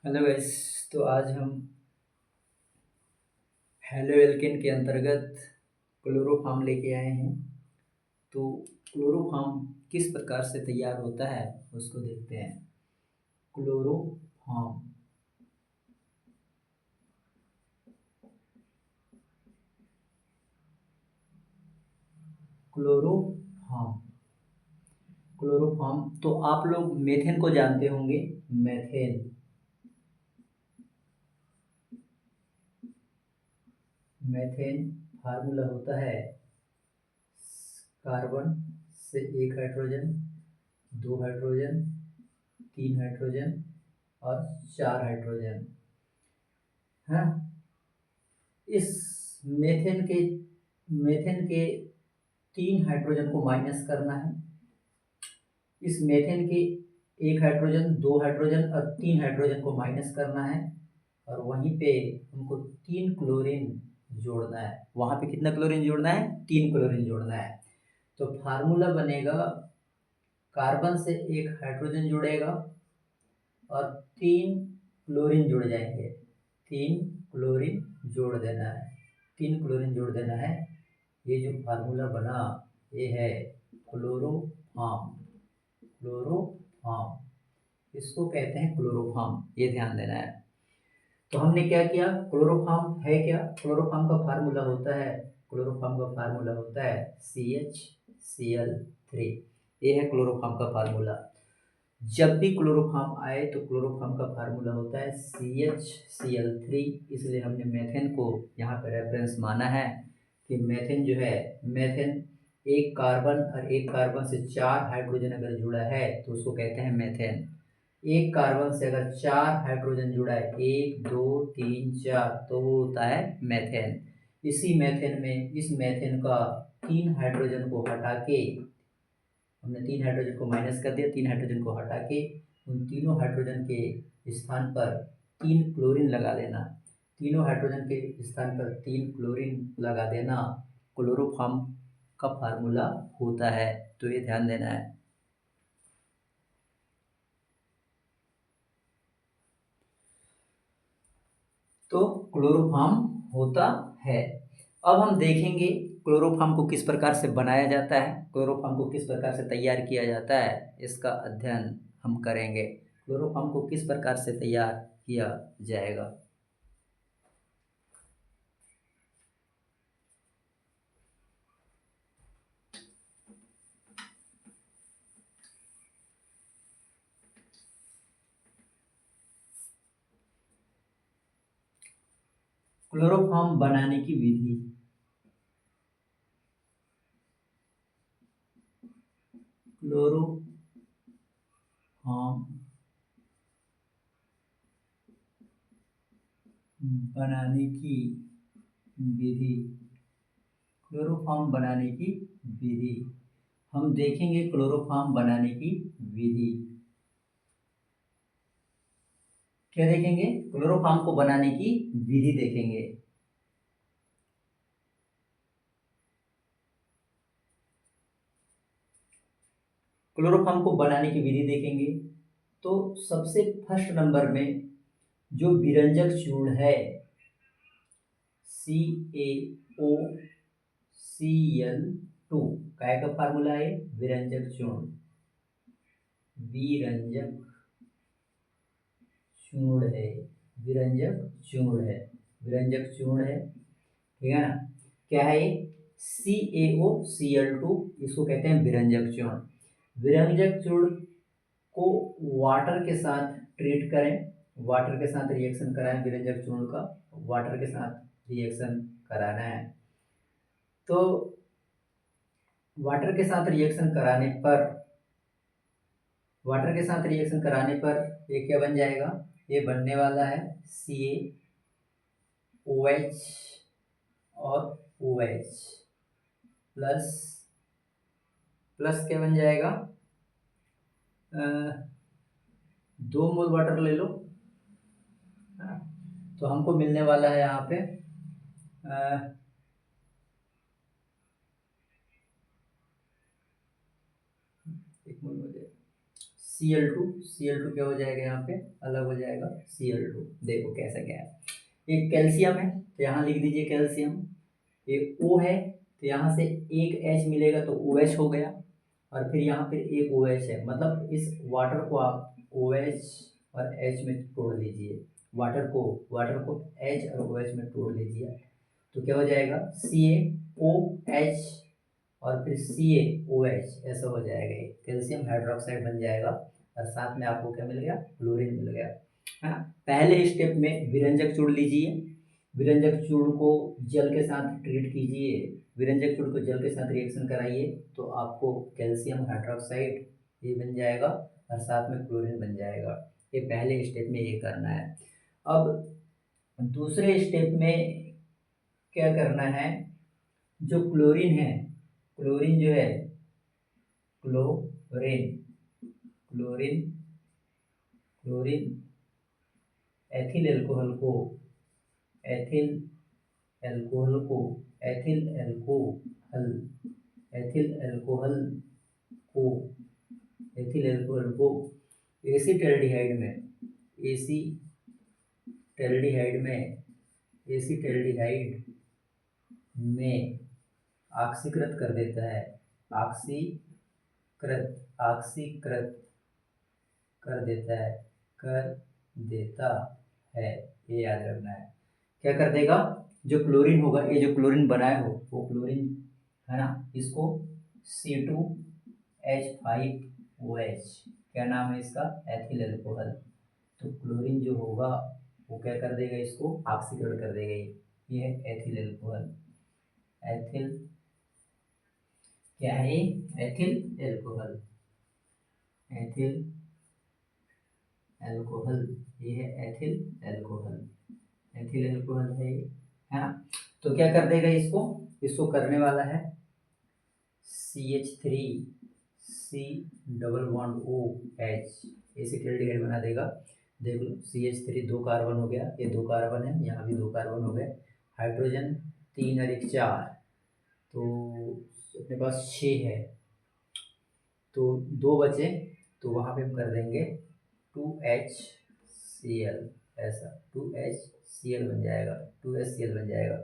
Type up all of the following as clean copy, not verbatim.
Hello guys. तो आज हम हेलो एल्केन के अंतर्गत क्लोरोफॉर्म लेके आए हैं। तो क्लोरोफॉर्म किस प्रकार से तैयार होता है उसको देखते हैं। क्लोरोफॉर्म क्लोरोफॉर्म क्लोरोफॉर्म तो आप लोग मेथेन को जानते होंगे। मेथेन मेथेन फार्मूला होता है कार्बन से एक हाइड्रोजन, दो हाइड्रोजन, तीन हाइड्रोजन और चार हाइड्रोजन। हाँ, इस मेथेन के मेथेन के तीन हाइड्रोजन को माइनस करना है। इस मेथेन के एक हाइड्रोजन, दो हाइड्रोजन और तीन हाइड्रोजन को माइनस करना है और वहीं पे उनको तीन क्लोरीन जोड़ना है। वहां पे कितना क्लोरीन जोड़ना है? तीन क्लोरीन जोड़ना है। तो फार्मूला बनेगा कार्बन से एक हाइड्रोजन जुड़ेगा और तीन क्लोरीन जुड़ जाएंगे। तीन क्लोरीन जोड़ देना है। तीन क्लोरीन जोड़ देना है। ये जो फार्मूला बना ये है क्लोरोफॉर्म। क्लोरोफॉर्म इसको कहते हैं क्लोरोफॉर्म, ये ध्यान देना है। तो हमने क्या किया? क्लोरोफॉर्म है क्या? क्लोरोफॉर्म का फार्मूला होता है CH Cl3। ये है क्लोरोफॉर्म का फार्मूला। जब भी क्लोरोफॉर्म आए तो क्लोरोफॉर्म का फार्मूला होता है CH Cl3। इसलिए हमने मेथेन को यहाँ पर रेफरेंस माना है कि मेथेन जो है, मेथेन एक कार्बन और एक कार्बन से चार हाइड्रोजन अगर जुड़ा है तो उसको कहते हैं मेथेन। एक कार्बन से अगर चार हाइड्रोजन जुड़ा है, एक दो तीन चार, तो वो होता है मेथेन। इस मेथेन का तीन हाइड्रोजन को हटा के, हमने तीन हाइड्रोजन को माइनस कर दिया, तीन हाइड्रोजन को हटा के उन तीनों हाइड्रोजन के स्थान पर तीन क्लोरीन लगा देना। तीनों हाइड्रोजन के स्थान पर तीन क्लोरीन लगा देना क्लोरोफॉर्म का फार्मूला होता है। तो ये ध्यान देना है। तो क्लोरोफॉर्म होता है। अब हम देखेंगे क्लोरोफॉर्म को किस प्रकार से बनाया जाता है, क्लोरोफॉर्म को किस प्रकार से तैयार किया जाता है, इसका अध्ययन हम करेंगे। क्लोरोफॉर्म को किस प्रकार से तैयार किया जाएगा। क्लोरोफॉर्म बनाने की विधि। क्लोरोफॉर्म बनाने की विधि। क्लोरोफॉर्म बनाने की विधि हम देखेंगे। क्लोरोफॉर्म बनाने की विधि क्या देखेंगे? क्लोरोफॉर्म को बनाने की विधि देखेंगे। क्लोरोफॉर्म को बनाने की विधि देखेंगे तो सबसे फर्स्ट नंबर में जो विरंजक चूर्ण है CaOCl2, काय का फार्मूला है? विरंजक चूर्ण। विरंजक चूर्ण है। विरंजक चूर्ण है। विरंजक चूर्ण है, ठीक है ना? क्या है ये? CaOCl2, इसको कहते हैं विरंजक चूर्ण। विरंजक चूर्ण को वाटर के साथ ट्रीट करें, वाटर के साथ रिएक्शन कराएं। विरंजक चूर्ण का वाटर के साथ रिएक्शन कराना है। तो वाटर के साथ रिएक्शन कराने पर ये क्या बन जाएगा? ये बनने वाला है CaOH और OH प्लस प्लस क्या बन जाएगा? 2 मोल वाटर ले लो। हाँ, तो हमको मिलने वाला है यहाँ पे 1 मोल में Cl2 क्या हो जाएगा, यहाँ पे अलग हो जाएगा Cl2। देखो कैसा क्या है, एक कैल्शियम है तो यहाँ लिख दीजिए कैल्शियम, एक O है तो यहाँ से एक H मिलेगा तो OH हो गया, और फिर यहाँ पे एक OH है, मतलब इस वाटर को आप OH और H में तोड़ लीजिए, वाटर को H और OH में तोड़ लीजिए तो क्या हो जाएगा CaOH और फिर CaOH, ऐसा हो जाएगा, ये कैल्शियम हाइड्रोक्साइड बन जाएगा, और साथ में आपको क्या मिल गया, क्लोरीन मिल गया, है ना। पहले स्टेप में विरंजक चूड़ लीजिए, विरंजक चूड़ को जल के साथ ट्रीट कीजिए, विरंजक चूड़ को जल के साथ रिएक्शन कराइए तो आपको कैल्शियम हाइड्रोक्साइड ये बन जाएगा और साथ में क्लोरीन बन जाएगा। ये पहले स्टेप में ये करना है। अब दूसरे स्टेप में क्या करना है, जो क्लोरीन है, क्लोरीन जो है, chlorine chlorine chlorine ethyl alcohol को एथिल अल्कोहल को एथिल अल्कोहल एथिल अल्कोहल को एथिल अल्कोहल को एसीटल्डिहाइड में ऑक्सीकृत कर देता है, ऑक्सीकृत कर देता है, ये याद रखना है। क्या कर देगा, जो क्लोरीन होगा, ये जो क्लोरीन बनाए हो वो क्लोरीन है ना, इसको C2H5OH, क्या नाम है इसका, एथिल अल्कोहल, तो क्लोरीन जो होगा वो क्या कर देगा, इसको ऑक्सीकरण कर देगा, ये है एथिल अल्कोहल, एथिल क्या है, एथिल अल्कोहल, एथिल अल्कोहल, ये है एथिल अल्कोहल, एथिल अल्कोहल है ये, है ना। तो क्या कर देगा, इसको करने वाला है CH3C double bond OH, acetaldehyde बना देगा। देख लो CH3 दो कार्बन हो गया, ये दो कार्बन है, यहाँ भी दो कार्बन हो गए, हाइड्रोजन 3 और 1 4, तो अपने पास 6 है, तो 2 बचे, तो वहाँ पे हम कर देंगे 2HCl, ऐसा 2HCl बन जाएगा, 2HCl बन जाएगा।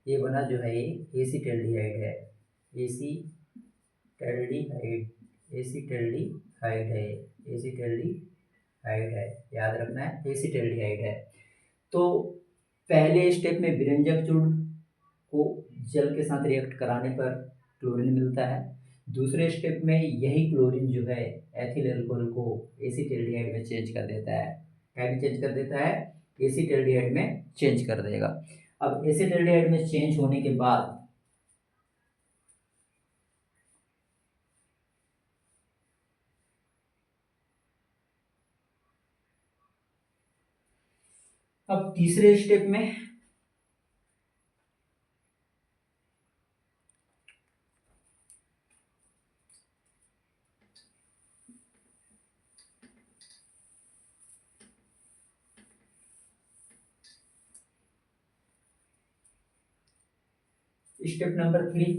ये बना जो है, ये एसीटल्डिहाइड है, एसीटल्डिहाइड है, एसीटल्डिहाइड है, याद रखना है एसीटल्डिहाइड है। तो पहले स्टेप में विरंजक चूड़ को जल के साथ रिएक्ट कराने पर क्लोरीन मिलता है, दूसरे स्टेप में यही क्लोरीन जो है एथिल अल्कोहल को एसीटल्डिहाइड में चेंज कर देता है, क्या में चेंज कर देता है, एसीटल्डिहाइड में चेंज कर देगा। अब एसीटल्डिहाइड में चेंज होने के बाद अब तीसरे स्टेप में स्टेप नंबर 3,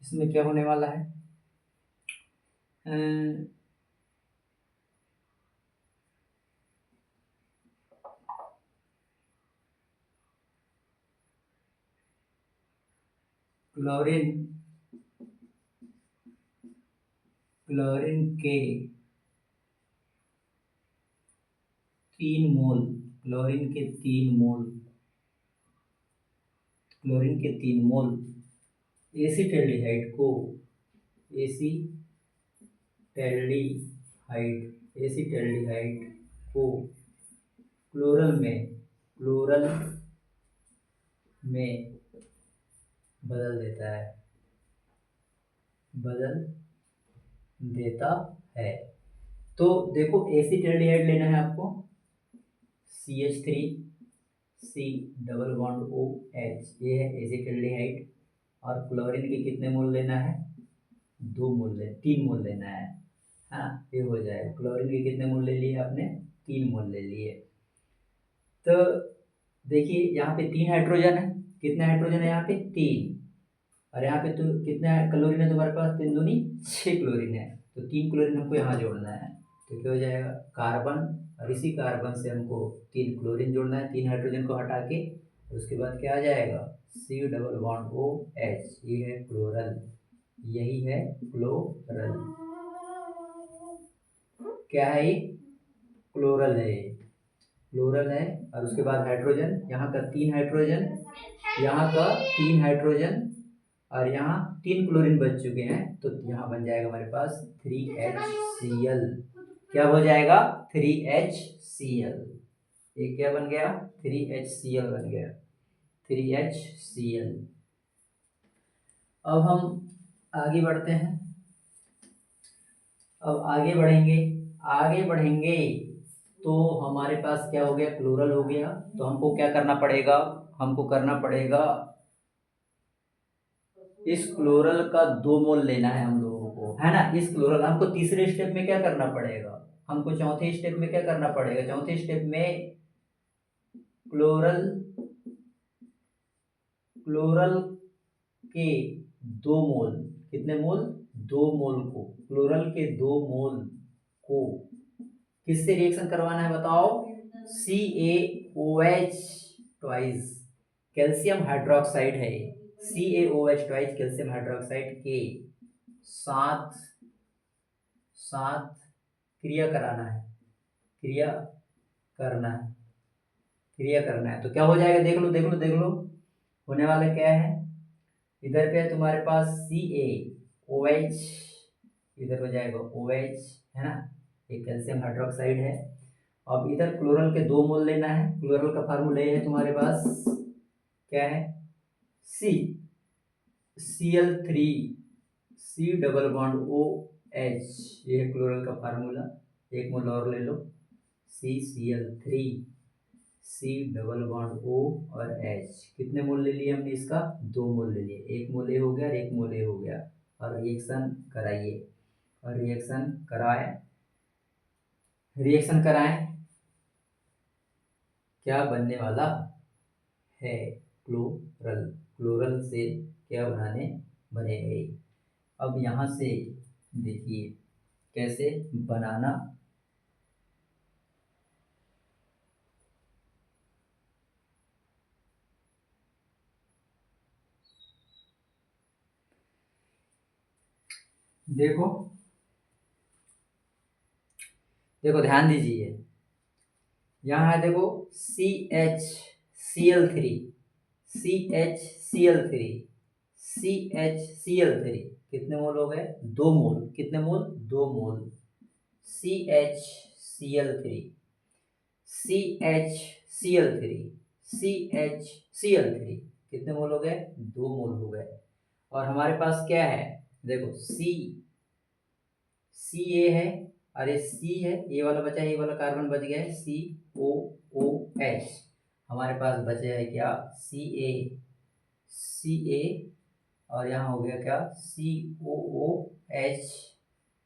इसमें क्या होने वाला है, क्लोरीन के 3 मोल, क्लोरीन के 3 मोल, क्लोरीन के 3 मोल एसीटल्डिहाइड को एसीटल्डिहाइड को क्लोरल में बदल देता है। तो देखो एसीटल्डिहाइड लेना है आपको, CH3C डबल बॉन्ड OH, ये है एसीटल्डिहाइड, और क्लोरीन के कितने मोल लेना है, 3 मोल लेना है, हाँ ये हो जाएगा। क्लोरीन के कितने मोल ले लिए आपने, 3 मोल ले लिए। तो देखिए यहाँ पे 3 हाइड्रोजन है, कितने हाइड्रोजन है यहाँ पे, 3, और यहाँ पे तो कितना क्लोरीन है तुम्हारे पास, 3 दूनी 6 क्लोरीन है, तो 3 क्लोरीन हमको यहाँ जोड़ना है। तो क्या हो जाएगा, कार्बन, और इसी कार्बन से हमको 3 क्लोरीन जोड़ना है, 3 हाइड्रोजन को हटा के। उसके बाद क्या आ जाएगा, C डबल बॉन्ड OH, ये है क्लोरल, यही है क्लोरल। क्या है ये, क्लोरल है, क्लोरल है। और उसके बाद हाइड्रोजन, यहाँ का 3 हाइड्रोजन, यहाँ का 3 हाइड्रोजन, और यहाँ 3 क्लोरीन बच चुके हैं, तो यहाँ बन जाएगा हमारे पास 3HCl। क्या हो जाएगा, 3HCl। ये क्या बन गया, 3HCl बन गया, 3HCl। अब हम आगे बढ़ते हैं, अब आगे बढ़ेंगे, आगे बढ़ेंगे तो हमारे पास क्या हो गया, क्लोरल हो गया। तो हमको क्या करना पड़ेगा, हमको करना पड़ेगा इस क्लोरल का 2 मोल लेना है हम लोगों को, है ना। इस क्लोरल, हमको तीसरे स्टेप में क्या करना पड़ेगा, हमको चौथे स्टेप में क्या करना पड़ेगा, चौथे स्टेप में क्लोरल, क्लोरल के 2 मोल, कितने मोल, 2 मोल को, क्लोरल के 2 मोल को किससे रिएक्शन करवाना है बताओ, CaOH ट्वाइस कैल्शियम हाइड्रोक्साइड है, CaOH ट्वाइस कैल्शियम हाइड्रोक्साइड के साथ साथ क्रिया कराना है, क्रिया करना है, क्रिया करना है। तो क्या हो जाएगा, देख लो देख लो देख लो, होने वाला क्या है, इधर पे है तुम्हारे पास CaOH, इधर हो जाएगा OH, है ना, एक कैल्शियम हाइड्रोक्साइड है। अब इधर क्लोरल के 2 मोल लेना है, क्लोरल का फार्मूला ये है तुम्हारे पास, क्या है, Cl3, C double bond OH, ये है क्लोरल का फार्मूला। एक मोल और ले लो, CCl3, C double bond O और H, कितने मोल ले लिए हमने इसका, 2 मोल ले लिए, एक मोल ए हो गया और एक मोल ए हो गया। और रिएक्शन कराइए, और रिएक्शन कराए, रिएक्शन कराएं, क्या बनने वाला है, क्लोरल, क्लोरल से क्या बनाने बनेंगे। अब यहाँ से देखिए कैसे बनाना, देखो देखो ध्यान दीजिए, यहाँ है देखो CHCl3, CHCl3, CHCl3, कितने मोल हो गए, 2 मोल, कितने मोल, 2 मोल, CHCl3, CHCl3, CHCl3, कितने मोल हो गए, 2 मोल हो गए। और हमारे पास क्या है, देखो सी ए है, और ये सी है, ये वाला बचा है, ये वाला कार्बन बच गया है, COOH। हमारे पास बचे है क्या, सी ए, और यहाँ हो गया क्या, COOH,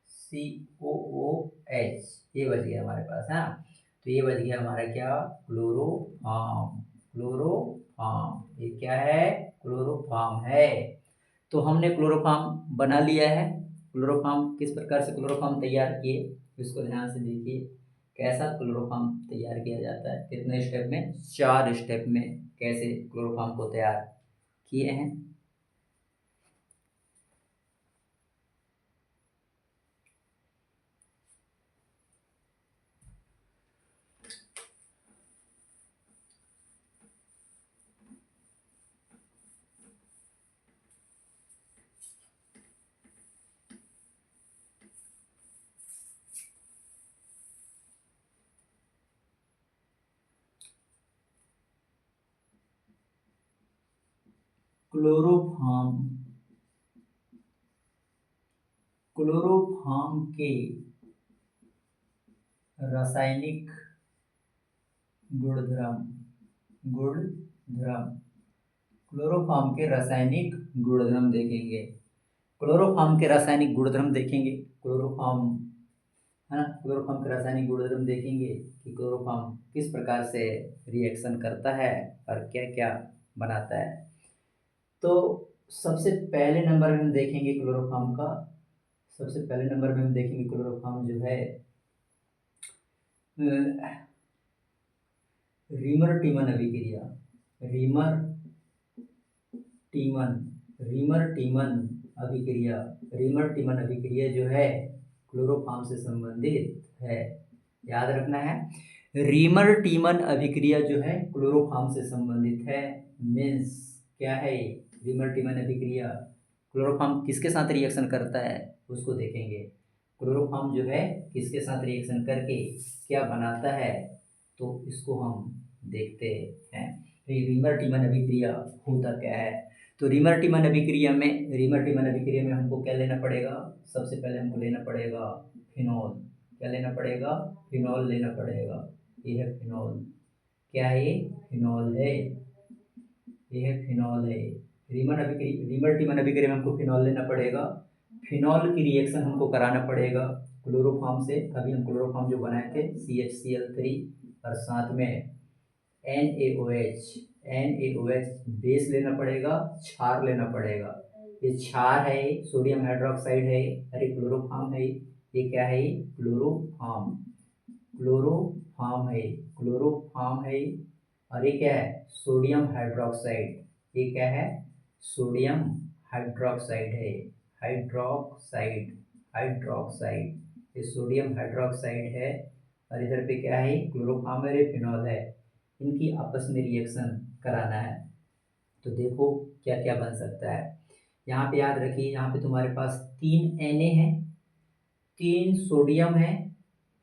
COOH, ये बच गया हमारे पास, है ना। तो ये बच गया हमारा क्या, क्लोरोफॉर्म, क्लोरोफॉर्म, ये क्या है, क्लोरोफॉर्म है। तो हमने क्लोरोफॉर्म बना लिया है। क्लोरोफॉर्म किस प्रकार से क्लोरोफॉर्म तैयार किए, इसको ध्यान से देखिए, कैसा क्लोरोफॉर्म तैयार किया जाता है, कितने स्टेप में, 4 स्टेप में कैसे क्लोरोफॉर्म को तैयार किए हैं। क्लोरोफॉर्म, क्लोरोफॉर्म के रासायनिक गुणधर्म, गुणधर्म, क्लोरोफॉर्म के रासायनिक गुणधर्म देखेंगे, क्लोरोफॉर्म के रासायनिक गुणधर्म देखेंगे, क्लोरोफॉर्म, है ना, क्लोरोफॉर्म के रासायनिक गुणधर्म देखेंगे कि क्लोरोफॉर्म किस प्रकार से रिएक्शन करता है और क्या क्या बनाता है। तो सबसे पहले नंबर में हम देखेंगे क्लोरोफॉर्म का, सबसे पहले नंबर में हम देखेंगे क्लोरोफॉर्म जो है रीमर टीमन अभिक्रिया, रीमर टीमन, रीमर टीमन अभिक्रिया, रीमर टीमन अभिक्रिया जो है क्लोरोफॉर्म से संबंधित है, याद रखना है। रीमर टीमन अभिक्रिया जो है क्लोरोफॉर्म से संबंधित है, मीन्स क्या है रीमर टीमन अभिक्रिया, क्लोरोफॉर्म किसके साथ रिएक्शन करता है उसको देखेंगे। क्लोरोफॉर्म जो है किसके साथ रिएक्शन करके क्या बनाता है तो इसको हम देखते हैं। रीमर टीमन अभिक्रिया होता क्या है, तो रीमर टीमन अभिक्रिया में हमको क्या लेना पड़ेगा, सबसे पहले हमको लेना पड़ेगा फिनॉल, क्या लेना पड़ेगा, फिनॉल लेना पड़ेगा। ये है फिनॉल, क्या है ये, फिनॉल है, ये है फिनॉल है। रीमर टीमन अभिक्रिया में हमको फिनॉल लेना पड़ेगा, फिनॉल की रिएक्शन हमको कराना पड़ेगा क्लोरोफॉर्म से। अभी हम क्लोरोफॉर्म जो बनाए थे CHCl3 और साथ में NaOH बेस लेना पड़ेगा, क्षार लेना पड़ेगा। ये क्षार है, सोडियम हाइड्रोक्साइड है, अरे क्लोरोफॉर्म है, ये क्या है, क्लोरोफॉर्म, क्लोरोफॉर्म है, क्लोरोफॉर्म है। और ये क्या है, सोडियम हाइड्रोक्साइड, ये क्या है, सोडियम हाइड्रोक्साइड है, हाइड्रोक्साइड, हाइड्रोक्साइड, ये सोडियम हाइड्रोक्साइड है। और इधर पे क्या है, क्लोरोफॉर्म है, फिनॉल है, इनकी आपस में रिएक्शन कराना है। तो देखो क्या क्या बन सकता है। यहाँ पे याद रखिए, यहाँ पे तुम्हारे पास 3 Na है, 3 सोडियम है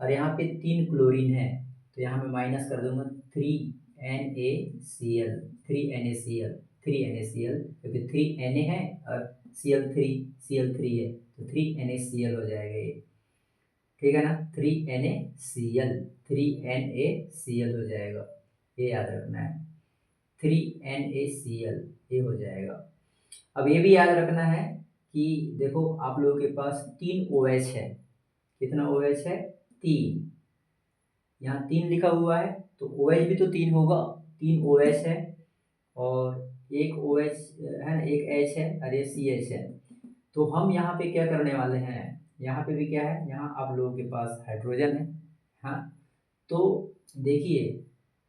और यहाँ पे 3 क्लोरीन है, तो यहाँ मैं माइनस कर दूंगा 3NaCl, 3NaCl, 3NaCl, क्योंकि 3Na है और Cl3 है, तो 3NaCl हो जाएगा ये, ठीक है ना, 3NaCl, 3NaCl हो जाएगा, ये याद रखना है, 3NaCl ये हो जाएगा। अब ये भी याद रखना है कि देखो आप लोगों के पास 3 OH है, कितना OH है, 3, यहाँ 3 लिखा हुआ है तो OH भी तो 3 होगा, 3 OH है और एक OH है ना, एक H है और ये CH है। तो हम यहाँ पे क्या करने वाले हैं, यहाँ पे भी क्या है, यहाँ आप लोगों के पास हाइड्रोजन है, हाँ, तो देखिए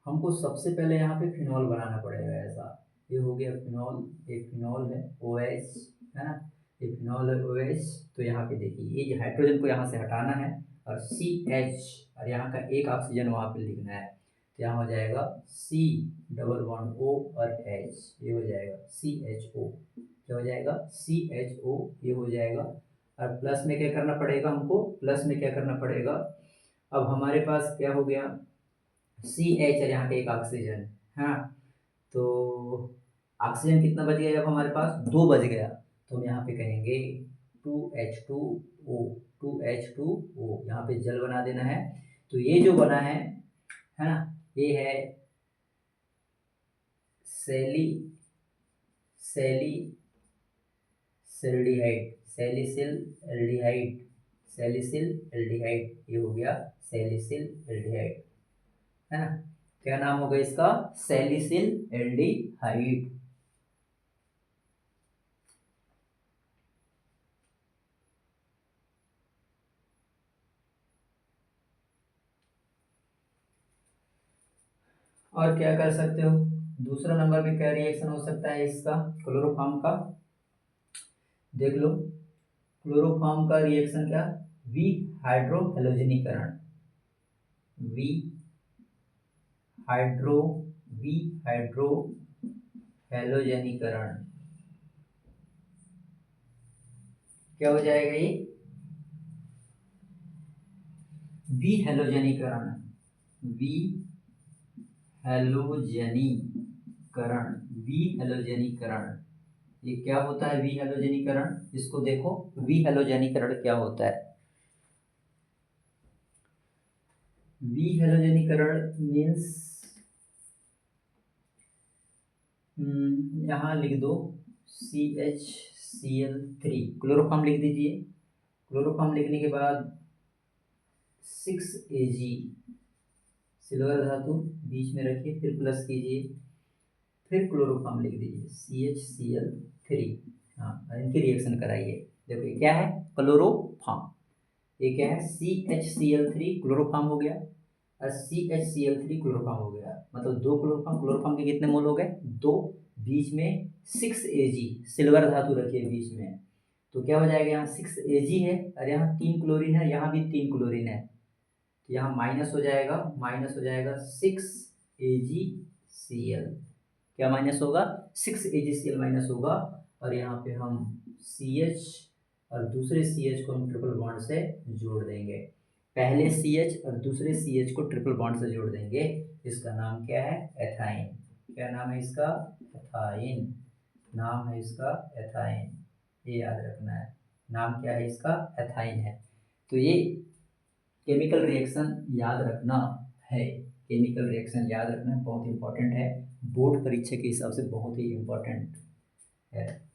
हमको सबसे पहले यहाँ पे फिनॉल बनाना पड़ेगा, ऐसा ये हो गया फिनॉल, एक फिनॉल है OH, है ना, ये फिनॉल है OH। तो यहाँ पे देखिए ये हाइड्रोजन को यहाँ से हटाना है और CH और यहाँ का एक ऑक्सीजन वहाँ पे लिखना है, तो यहाँ हो जाएगा C डबल बॉन्ड O और H, ये हो जाएगा CHO, क्या हो जाएगा, CHO, ये हो जाएगा। और प्लस में क्या करना पड़ेगा हमको, प्लस में क्या करना पड़ेगा, अब हमारे पास क्या हो गया, CH और यहाँ पे एक ऑक्सीजन, हाँ, तो ऑक्सीजन कितना बच गया, अब हमारे पास 2 बच गया, तो हम यहाँ पे कहेंगे 2H2O, 2H2O, यहाँ पे जल बना देना है। तो ये जो बना है ना, ये है सेली सेली सेल्डिहाइड, सैलिसिल एल्डिहाइड, सैलिसिल एल्डिहाइड, ये हो गया सैलिसिल एल्डिहाइड, है ना, क्या नाम होगा इसका, सैलिसिल एल्डिहाइड। और क्या कर सकते हो, दूसरा नंबर में क्या रिएक्शन हो सकता है इसका, क्लोरोफॉर्म का, देख लो क्लोरोफॉर्म का रिएक्शन क्या, वी हाइड्रोहेलोजनीकरण, वी हाइड्रो वी हाइड्रोहेलोजनीकरण, क्या हो जाएगा ये, वी हेलोजनीकरण, वी हेलोजनीकरण, वी हेलोजनीकरण, ये क्या होता है वी हेलोजनीकरण, इसको देखो वी हेलोजनीकरण क्या होता है। वी हेलोजनीकरण मीन्स यहाँ लिख दो CHCl3, क्लोरोफॉर्म लिख दीजिए, क्लोरोफॉर्म लिखने के बाद 6Ag, सिल्वर धातु बीच में रखिए, फिर प्लस कीजिए, फिर क्लोरोफॉर्म लिख दीजिए CHCl3, हाँ, और इनकी रिएक्शन कराइए। देखो ये क्या है, क्लोरोफॉर्म। ये क्या है, CHCl3 क्लोरोफॉर्म हो गया और CHCl3 क्लोरोफॉर्म हो गया, मतलब दो क्लोरोफॉर्म। क्लोरोफॉर्म के कितने मोल हो गए, दो। बीच में 6Ag सिल्वर धातु रखी है बीच में, तो क्या हो जाएगा, यहाँ 6Ag है और यहाँ 3 क्लोरीन है, यहाँ भी 3 क्लोरीन है, तो यहाँ माइनस हो जाएगा, माइनस हो जाएगा 6AgCl। क्या माइनस होगा, 6AgCl माइनस होगा। और यहाँ पे हम CH और दूसरे CH को हम ट्रिपल बॉन्ड से जोड़ देंगे। पहले CH और दूसरे CH को ट्रिपल बॉन्ड से जोड़ देंगे। इसका नाम क्या है, एथाइन। क्या नाम है इसका, एथाइन। नाम है इसका एथाइन, ये याद रखना है। नाम क्या है इसका, एथाइन है। तो ये केमिकल रिएक्शन याद रखना है, केमिकल रिएक्शन याद रखना बहुत इंपॉर्टेंट है, बोर्ड परीक्षा के हिसाब से बहुत ही इंपॉर्टेंट है।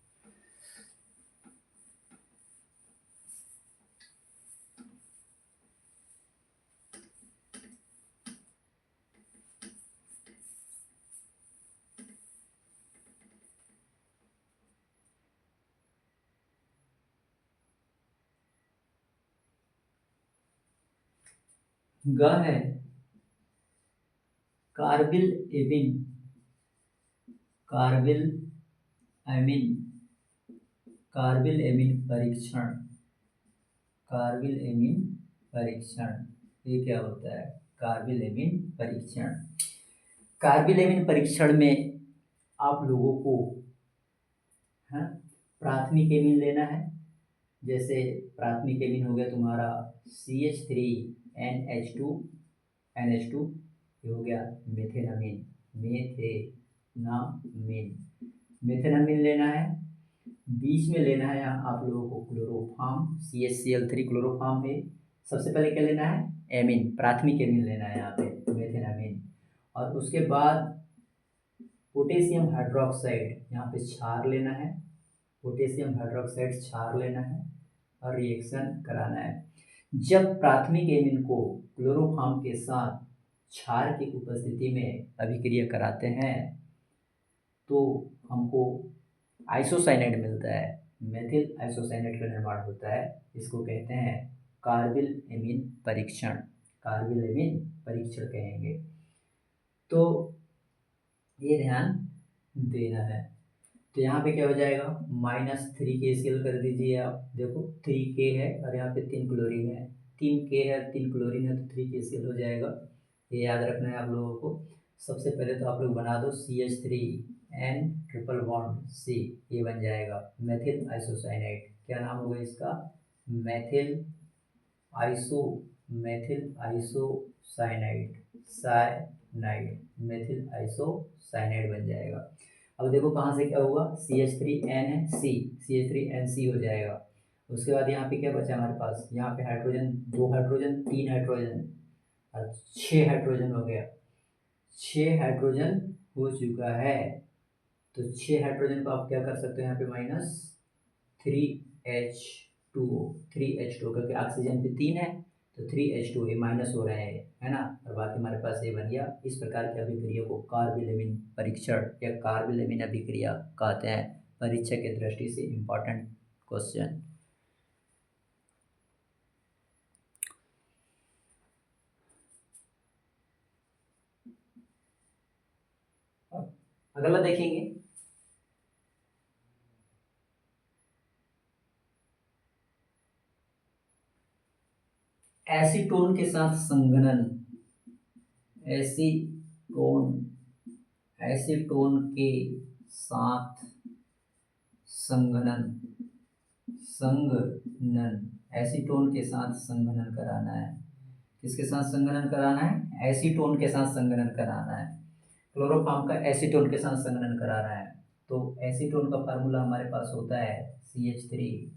ग है carbylamine, carbylamine, carbylamine परीक्षण, कार्बिल एमिन परीक्षण। ये क्या होता है, कार्बिल एमिन परीक्षण। कार्बिल एमिन परीक्षण में आप लोगों को है प्राथमिक एमिन लेना है। जैसे प्राथमिक एमिन हो गया तुम्हारा CH3NH2 NH2, ये हो गया मेथेनामीन, मेथेनामीन, मेथेनामीन लेना है। बीच में लेना है यहाँ आप लोगों को क्लोरोफॉर्म, CHCl3 क्लोरोफॉर्म है। सबसे पहले क्या लेना है, एमिन, प्राथमिक एमिन लेना है यहाँ पे, मेथेनामीन। और उसके बाद पोटेशियम हाइड्रोक्साइड यहाँ पे क्षार लेना है, पोटेशियम हाइड्रोक्साइड क्षार लेना है और रिएक्शन कराना है। जब प्राथमिक एमिन को क्लोरोफॉर्म के साथ क्षार की उपस्थिति में अभिक्रिया कराते हैं तो हमको आइसोसाइनाइड मिलता है, मेथिल आइसोसाइनाइड का निर्माण होता है। इसको कहते हैं कार्बिल एमिन परीक्षण, कार्बिल एमिन परीक्षण कहेंगे। तो ये ध्यान देना है। तो यहाँ पे क्या हो जाएगा, -3KCl कर दीजिए आप। देखो 3K है और यहाँ पे 3 क्लोरीन है, 3K है 3 क्लोरीन है, तो 3KCl हो जाएगा। ये याद रखना है आप लोगों को। सबसे पहले तो आप लोग बना दो CH3N ट्रिपल बॉन्ड C, ये बन जाएगा मेथिल आइसोसाइनाइड। क्या नाम होगा इसका, methyl iso, methyl isocyanide, cyanide, methyl isocyanide बन जाएगा। अब देखो कहाँ से क्या हुआ, CH3N है C, CH3NC हो जाएगा। उसके बाद यहाँ पे क्या बचा हमारे पास, यहाँ पे हाइड्रोजन, 2 हाइड्रोजन, 3 हाइड्रोजन और 6 हाइड्रोजन हो गया। 6 हाइड्रोजन हो चुका है। तो 6 हाइड्रोजन को आप क्या कर सकते हो, यहाँ पे -3H2O, 3H2O, क्योंकि ऑक्सीजन पे 3 है तो 3H2O, ये माइनस हो रहे हैं, है ना। और बाकी हमारे पास ये बन गया। इस प्रकार की अभिक्रिया को कार्बिल एमिन परीक्षण या कार्बिल एमिन अभिक्रिया कहते हैं। परीक्षा की दृष्टि से इंपॉर्टेंट क्वेश्चन। अगला देखेंगे, एसीटोन के साथ संघनन, एसीटोन, एसीटोन के साथ संघनन, संघनन, एसीटोन के साथ संघनन कराना है। किसके साथ संघनन कराना है, एसीटोन के साथ संघनन कराना है। क्लोरोफॉर्म का एसीटोन के साथ संघनन कराना है। तो एसीटोन का फार्मूला हमारे पास होता है CH3,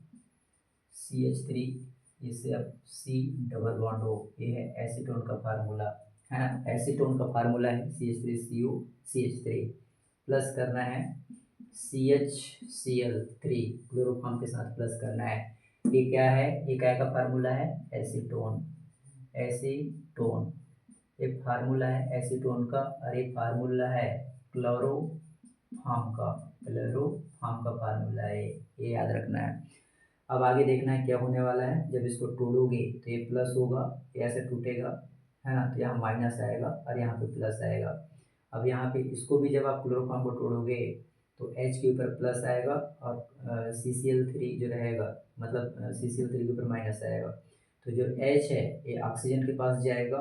CH3, इससे अब C डबल बॉन्ड हो, ये है एसीटोन का फार्मूला, है ना। एसीटोन का फार्मूला है CH3CO, CH3 प्लस करना है CHCl3, क्लोरोफॉर्म के साथ प्लस करना है। ये क्या है, ये क्या का फार्मूला है, एसीटोन, एसीटोन, ये फार्मूला है एसीटोन का और ये फार्मूला है क्लोरोफॉर्म का, क्लोरोफॉर्म का फार्मूला है ये याद रखना है। अब आगे देखना है क्या होने वाला है। जब इसको तोड़ोगे तो ये प्लस होगा, ये ऐसे टूटेगा, है ना, तो यहाँ माइनस आएगा और यहाँ पे प्लस आएगा। अब यहाँ पे इसको भी जब आप क्लोरोफॉर्म को तोड़ोगे तो H के ऊपर प्लस आएगा और CCl3 जो रहेगा, मतलब CCl3 के ऊपर माइनस आएगा। तो जो H है ये ऑक्सीजन के पास जाएगा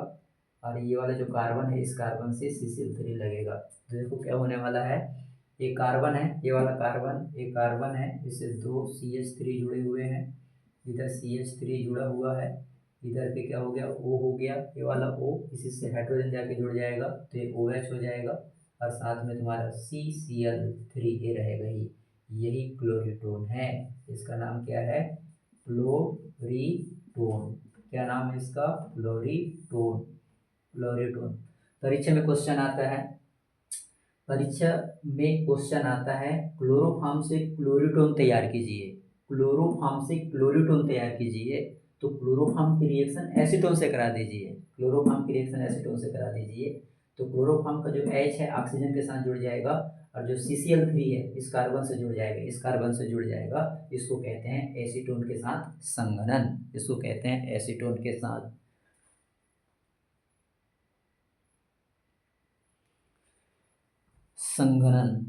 और ये वाला जो कार्बन है इस कार्बन से CCl3 लगेगा। तो देखो क्या होने वाला है, ये कार्बन है, ये वाला कार्बन, ये कार्बन है, इससे दो CH3 जुड़े हुए हैं, इधर CH3 जुड़ा हुआ है, इधर पे क्या हो गया, O हो गया, ये वाला O इसी से हाइड्रोजन जाके जुड़ जाएगा तो ये OH हो जाएगा और साथ में तुम्हारा CCl3 ये रहेगा ही। यही क्लोरीटोन है। इसका नाम क्या है, फ्लोरीटोन। क्या नाम है इसका, फ्लोरीटोन। फ्लोरीटोन। परीक्षा में क्वेश्चन आता है, परीक्षा में क्वेश्चन आता है क्लोरोफॉर्म से क्लोरीटोन तैयार कीजिए, क्लोरोफॉर्म से क्लोरीटोन तैयार कीजिए। तो क्लोरोफॉर्म की रिएक्शन एसीटोन से करा दीजिए, क्लोरोफॉर्म की रिएक्शन एसीटोन से करा दीजिए। तो क्लोरोफॉर्म का जो H है ऑक्सीजन के साथ जुड़ जाएगा और जो CCl3 है इस कार्बन से जुड़ जाएगा, इस कार्बन से जुड़ जाएगा। इसको कहते हैं एसीटोन के साथ संघनन, इसको कहते हैं एसीटोन के साथ संघनन।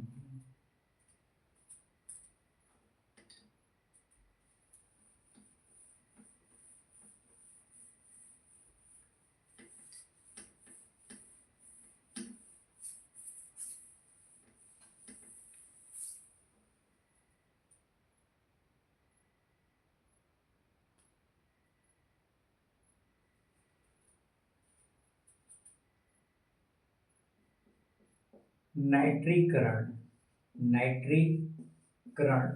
नाइट्रीकरण, नाइट्रीकरण,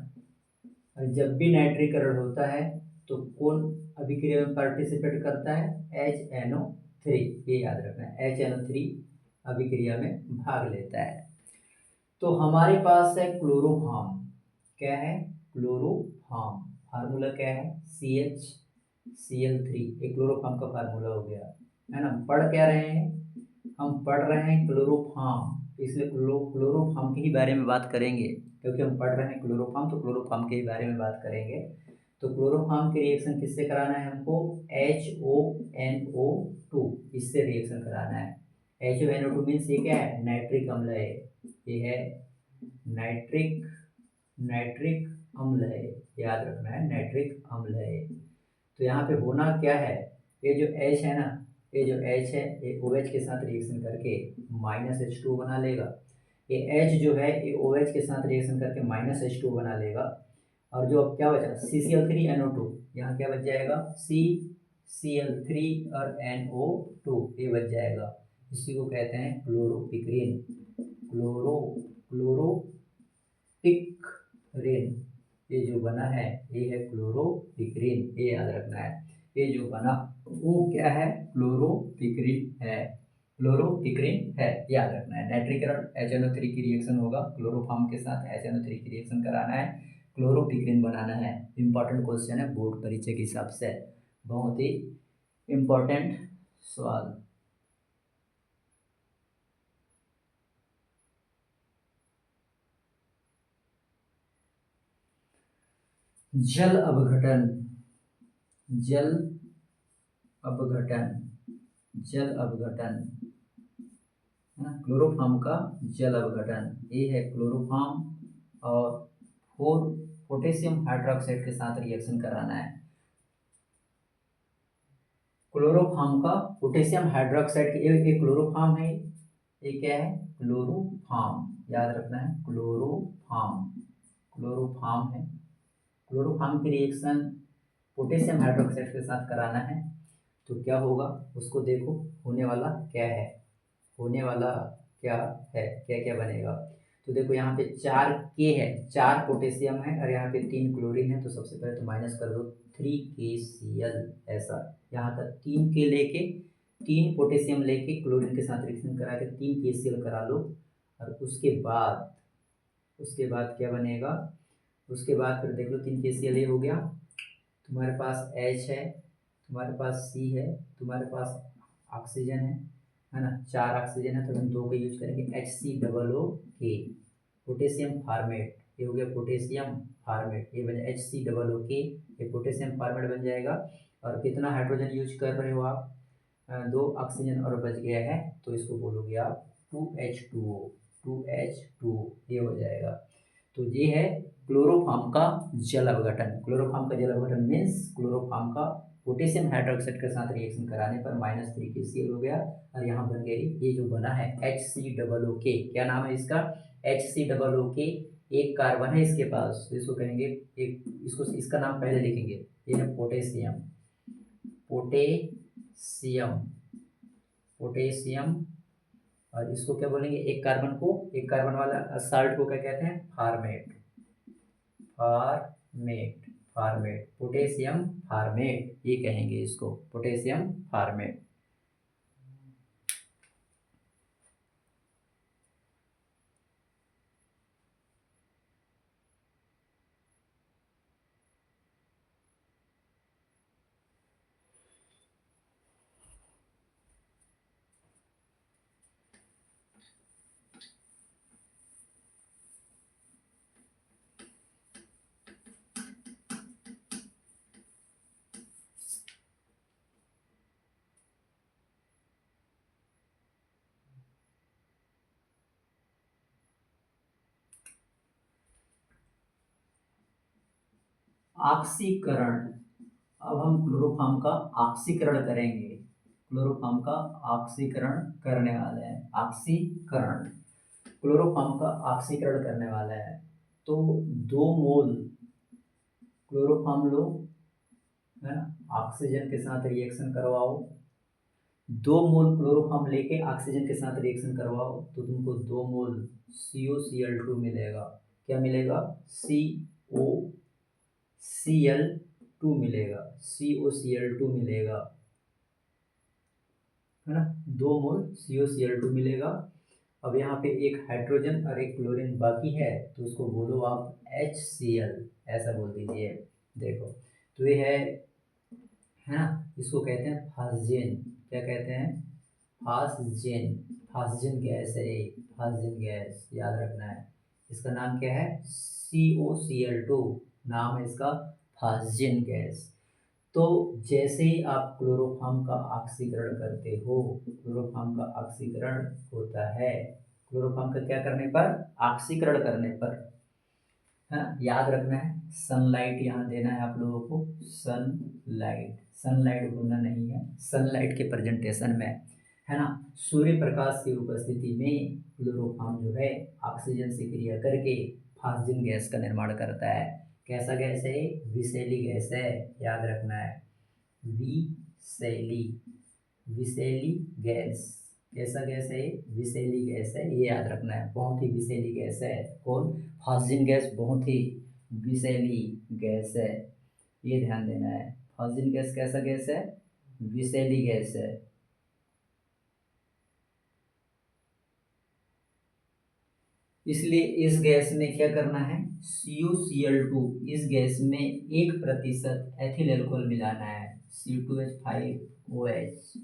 और जब भी नाइट्रीकरण होता है तो कौन अभिक्रिया में पार्टिसिपेट करता है, HNO3। ये याद रखना है, HNO3 अभिक्रिया में भाग लेता है। तो हमारे पास है क्लोरोफॉर्म, क्या है, क्लोरोफॉर्म, फार्मूला क्या है, CHCl3, एक क्लोरोफॉर्म का फार्मूला हो गया, है ना। पढ़ क्या रहे हैं, हम पढ़ रहे हैं क्लोरोफॉर्म, इसलिए क्लोरोफॉर्म के ही बारे में बात करेंगे, क्योंकि हम पढ़ रहे हैं क्लोरोफॉर्म तो क्लोरोफॉर्म के ही बारे में बात करेंगे। तो क्लोरोफॉर्म की रिएक्शन किससे कराना है हमको, HONO2, इससे रिएक्शन कराना है। HONO2 मीन्स ये क्या है, नाइट्रिक अम्ल है, ये है नाइट्रिक, नाइट्रिक अम्ल है, याद रखना है, नाइट्रिक अम्ल है। तो यहाँ पे होना क्या है, ये जो H है ना, ये जो H है ये OH के साथ रिएक्शन करके -H2 बना लेगा। ये H जो है ये OH के साथ रिएक्शन करके -H2 बना लेगा। और जो अब क्या बचा, CCl3NO2, यहाँ क्या बच जाएगा, CCl3 और NO2 ये बच जाएगा। इसी को कहते हैं क्लोरोपिक्रीन, क्लोरोपिक्रीन। ये जो बना है ये है क्लोरोपिक्रीन, ये याद रखना है। ये जो बना वो क्या है, क्लोरोपिक्रीन है, क्लोरोपिक्रीन है, याद रखना है। नाइट्रीकरण HNO3 की रिएक्शन होगा, क्लोरोफॉर्म के साथ HNO3 की रिएक्शन कराना है, क्लोरोपिक्रीन बनाना है। इंपॉर्टेंट क्वेश्चन है बोर्ड परीक्षा के हिसाब से, बहुत ही इंपॉर्टेंट सवाल। जल अपघटन, जल अपघटन, जल अपघटन, है ना, क्लोरोफॉर्म का जल अपघटन, ये है क्लोरोफॉर्म और 4 पोटेशियम हाइड्रोक्साइड के साथ रिएक्शन कराना है। क्लोरोफॉर्म का पोटेशियम हाइड्रोक्साइड के, एक क्लोरोफॉर्म है, ये क्या है, क्लोरोफॉर्म, याद रखना है, क्लोरोफॉर्म, क्लोरोफॉर्म है। क्लोरोफॉर्म की रिएक्शन पोटेशियम हाइड्रोक्साइड के साथ कराना है। तो क्या होगा उसको देखो, होने वाला क्या है, होने वाला क्या है, क्या क्या बनेगा। तो देखो यहाँ पे 4K है, 4 पोटेशियम है और यहाँ पे 3 क्लोरीन है। तो सबसे पहले तो माइनस कर दो 3KCl, ऐसा यहाँ तक 3K लेके 3 पोटेशियम लेके क्लोरीन के साथ रिएक्शन करा के 3KCl करा लो। और उसके बाद क्या बनेगा, उसके बाद फिर देख लो 3KCl ये हो गया, तुम्हारे पास H है, तुम्हारे पास C है, तुम्हारे पास ऑक्सीजन है ना, 4 ऑक्सीजन है तो हम 2 का यूज करेंगे, HCOO, पोटेशियम फार्मेट, ये हो गया पोटेशियम फार्मेट, ये बन HCOO, ये पोटेशियम फार्मेट बन जाएगा। और कितना हाइड्रोजन यूज कर रहे हो आप, 2 ऑक्सीजन और बच गया है, तो इसको बोलोगे आप 2H2O, 2H2O, ये हो जाएगा। तो ये है क्लोरोफॉर्म का जल अपघटन। क्लोरोफॉर्म का जल अपघटन मीन्स क्लोरोफॉर्म का पोटेशियम हाइड्रोक्साइड के साथ रिएक्शन कराने पर -3 KCl हो गया, और यहाँ बन गई ये जो बना है HCOO, क्या नाम है इसका, HCOO। एक कार्बन है इसके पास, तो इसको कहेंगे, एक इसको इसका नाम पहले लिखेंगे, ये है पोटेशियम, पोटेशियम, पोटेशियम। और इसको क्या बोलेंगे, एक कार्बन को, एक कार्बन वाला साल्ट को क्या कहते हैं, format, format, format, potassium format, ये कहेंगे इसको, पोटेशियम फार्मेट। ऑक्सीकरण, अब हम क्लोरोफॉर्म का ऑक्सीकरण करेंगे, क्लोरोफॉर्म का ऑक्सीकरण करने वाले हैं, ऑक्सीकरण, क्लोरोफॉर्म का ऑक्सीकरण करने वाला है। तो 2 मोल क्लोरोफॉर्म लो, है ना, ऑक्सीजन के साथ रिएक्शन करवाओ, 2 मोल क्लोरोफॉर्म लेके ऑक्सीजन के साथ रिएक्शन करवाओ, तो तुमको 2 मोल COCl2 मिलेगा। क्या मिलेगा, COCl2 मिलेगा, COCl2 मिलेगा, है ना, 2 मोल COCl2 मिलेगा। अब यहाँ पे एक हाइड्रोजन और एक क्लोरीन बाकी है, तो उसको बोलो आप HCl, ऐसा बोल दीजिए। देखो, तो ये है ना, इसको कहते हैं फास्जेन, क्या कहते हैं, फास्जेन, फास्जेन गैस है ये, फास्जेन गैस याद रखना है। इसका नाम क्या है, COCl2, नाम है इसका फास्जेन गैस। तो जैसे ही आप क्लोरोफॉर्म का ऑक्सीकरण करते हो, क्लोरोफॉर्म का ऑक्सीकरण होता है, क्लोरोफॉर्म का क्या करने पर, ऑक्सीकरण करने पर, है ना, याद रखना है, सनलाइट यहाँ देना है आप लोगों को, सनलाइट, सनलाइट भूलना नहीं है, सनलाइट के प्रेजेंटेशन में, है ना, सूर्य प्रकाश की उपस्थिति में क्लोरोफॉर्म जो है ऑक्सीजन से क्रिया करके फास्जिन गैस का निर्माण करता है। कैसा गैस है, विषैली गैस है, याद रखना है, विषैली, विषैली गैस, कैसा गैस है, विषैली गैस है, ये याद रखना है, बहुत ही विषैली गैस है। कौन, फास्जिन गैस बहुत ही विषैली गैस है, ये ध्यान देना है। फास्जिन गैस कैसा गैस है, विषैली गैस है। इसलिए इस गैस में क्या करना है, CuCl2, इस गैस में 1% एथिल एल्कोहल मिलाना है, C2H5OH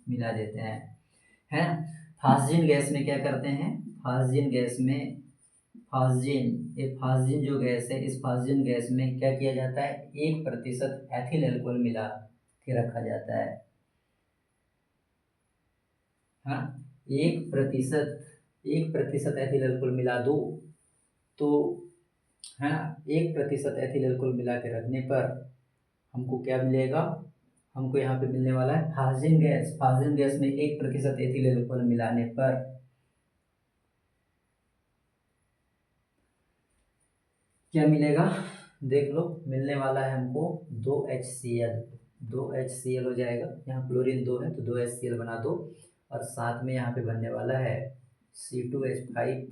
मिला देते हैं, है ना। फास्जिन गैस में क्या करते हैं, फास्जिन गैस में, फास्जिन, ये फास्जिन जो गैस है, इस फास्जिन गैस में क्या किया जाता है, 1% एथिल एल्कोहल मिला के रखा जाता है, हाँ, 1% एथिल एल्कोहल मिला दो, तो है ना, 1% एथिल एल्कोहल मिला के रखने पर हमको क्या मिलेगा, हमको यहाँ पे मिलने वाला है फास्जिन गैस। फास्जिन गैस में 1% एथिल एल्कोहल मिलाने पर क्या मिलेगा, देख लो, मिलने वाला है हमको 2HCl, 2HCl हो जाएगा, यहाँ क्लोरीन 2 है तो 2HCl बना दो, और साथ में यहाँ पे बनने वाला है C2H5,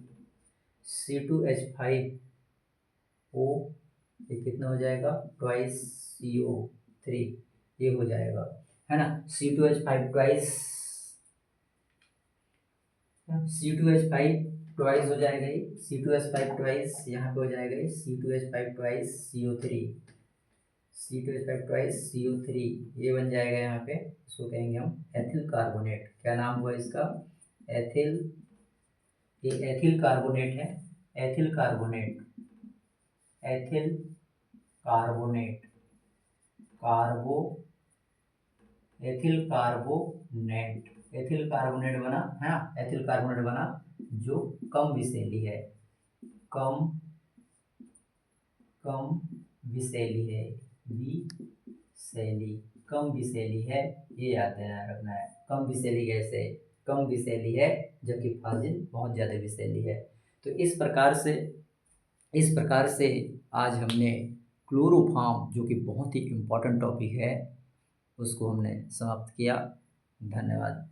C2H5O, ये कितना हो जाएगा, ट्वाइस CO3, ये हो जाएगा, है ना, C2H5 ट्वाइस, C2H5 ट्वाइस हो जाएगा, ये C2H5 ट्वाइस, यहाँ पे हो जाएगा ये C2H5 twice CO3, C2H5 twice CO3, ये बन जाएगा यहाँ पे, इसको कहेंगे हम एथिल कार्बोनेट। क्या नाम हुआ इसका, एथिल, ये एथिल कार्बोनेट है, ethyl carbonate, ethyl carbonate, कार्बो ethyl carbonate, ethyl carbonate बना है ना, एथिल कार्बोनेट बना जो कम विषैली है, कम विषैली है, विषैली, कम विषैली है, ये याद रखना है। कम विषैली गैस है, कम विषैली है, जबकि फाजिल बहुत ज़्यादा विषैली है। तो इस प्रकार से आज हमने क्लोरोफॉर्म, जो कि बहुत ही इम्पोर्टेंट टॉपिक है, उसको हमने समाप्त किया। धन्यवाद।